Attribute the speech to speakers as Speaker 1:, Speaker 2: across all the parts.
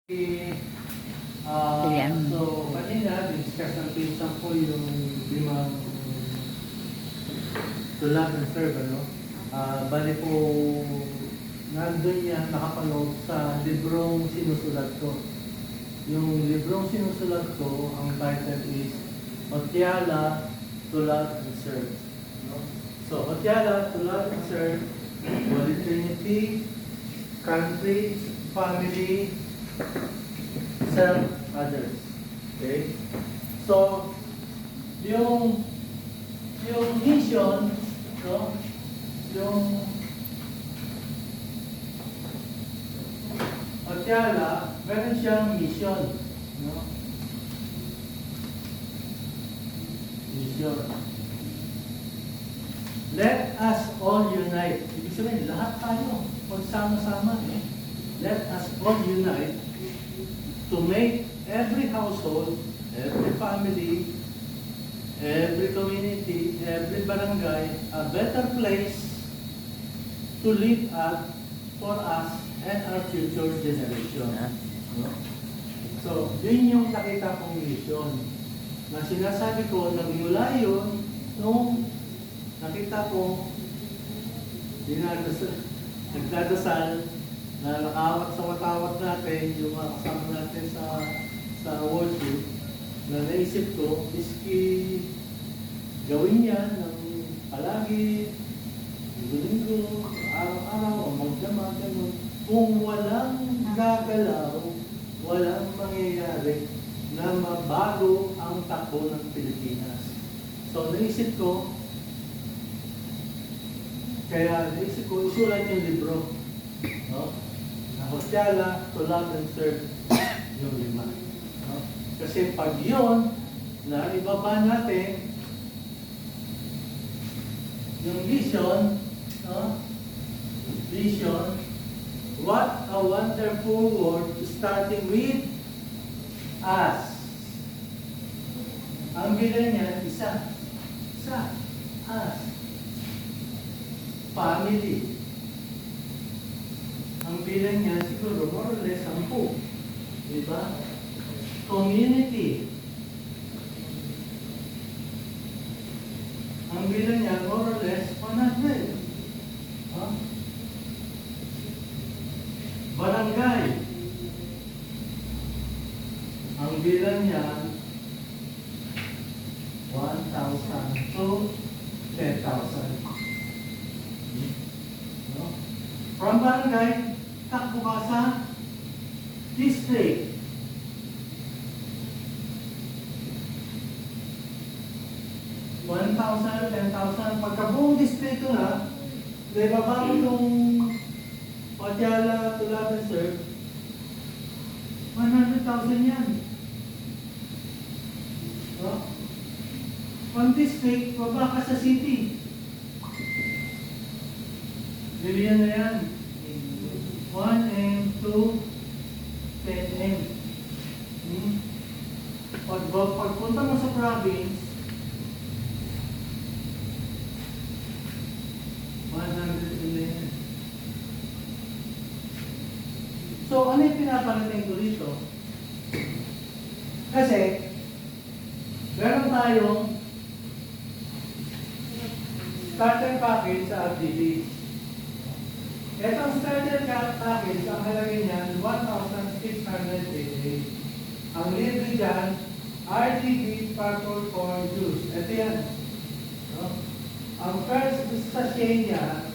Speaker 1: So, kanina, discuss ng pinsan ko yung limang to love and serve, ano? Bali po, nandun yan nakapanood sa librong sinusulat ko. Yung librong sinusulat ko, ang title is Otiala to Love and Serve. No? So, Otiala to Love and Serve, Holy Trinity, Country, Family, serve others. Okay? So, yung mission, no? Yung Otiala, meron siyang mission, no? Mission. Let us all unite. Ibig sabihin, lahat tayo, magsama-sama. Let us all unite to make every household, every family, every community, every barangay a better place to live at for us and our future generation. No? So, yun yung nakita kong mission. Na sinasabi ko, nagmula yun, nung nakita ko, nagdadasal, na nakawat sa watawat natin, yung mga kasama natin sa worship, na naisip ko, iski gawin yan ng palagi, linggo-linggo, araw-araw, o magdama, ganun. Kung walang gagalaw, walang mangyayari na mabago ang takbo ng Pilipinas. So naisip ko, isulat yung libro. No? Otiala to Love and Serve, yung lima. No? Kasi pag yun, na ibaba natin yung vision, no? Vision, what a wonderful world starting with us. Ang bilang niya, isa, us. Family. Ang bilang niya siguro more or less 10. Diba? Community. Ang bilang niya more or less 100. Huh? Barangay. Ang bilang niya 1,000 to 10,000. No? From barangay, takbo ka sa district. 1,000, 10,000. Pagka buong distrito na, ibaba mo itong Otiala to Love and Serve, 100,000 yan. No? From district, baba ka sa city. Billion na yan. 1M to 10M. Pagpunta mo sa province, 111. So, ano yung pinaparating ko dito? Kasi, meron tayong starter package sa RDB. Itong starter package, ang halagay niyan, 1,688. Ang libre dyan, RGB Purple Corn Juice. Ito yan. No? Ang first sachet niya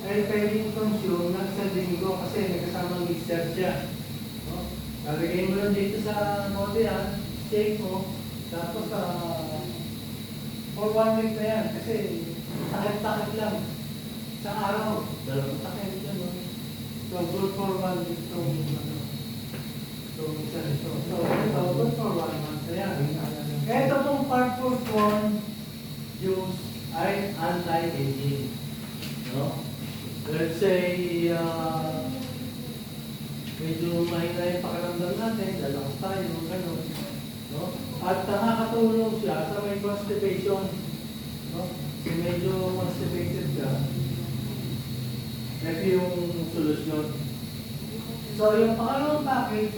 Speaker 1: ay pwedeng consume ng isang linggo kasi nagkasamang mixer siya. No? Lalagay mo lang dito sa bote yan, shake mo, tapos for 1 week na yan kasi takit-takit lang. Sa araw, dalawang takit yan. No? So, good for 1 week itong So, good for 1 month na yan. Kaya ito pong purple corn juice ay anti-aging. No? Let's say, medyo mahina yung pakiramdam natin, lalakas tayo, gano'n. No? At nakakatulong siya sa may constipation. No? Kung medyo constipated ka, ito yung solusyon. So, yung pangalawang package,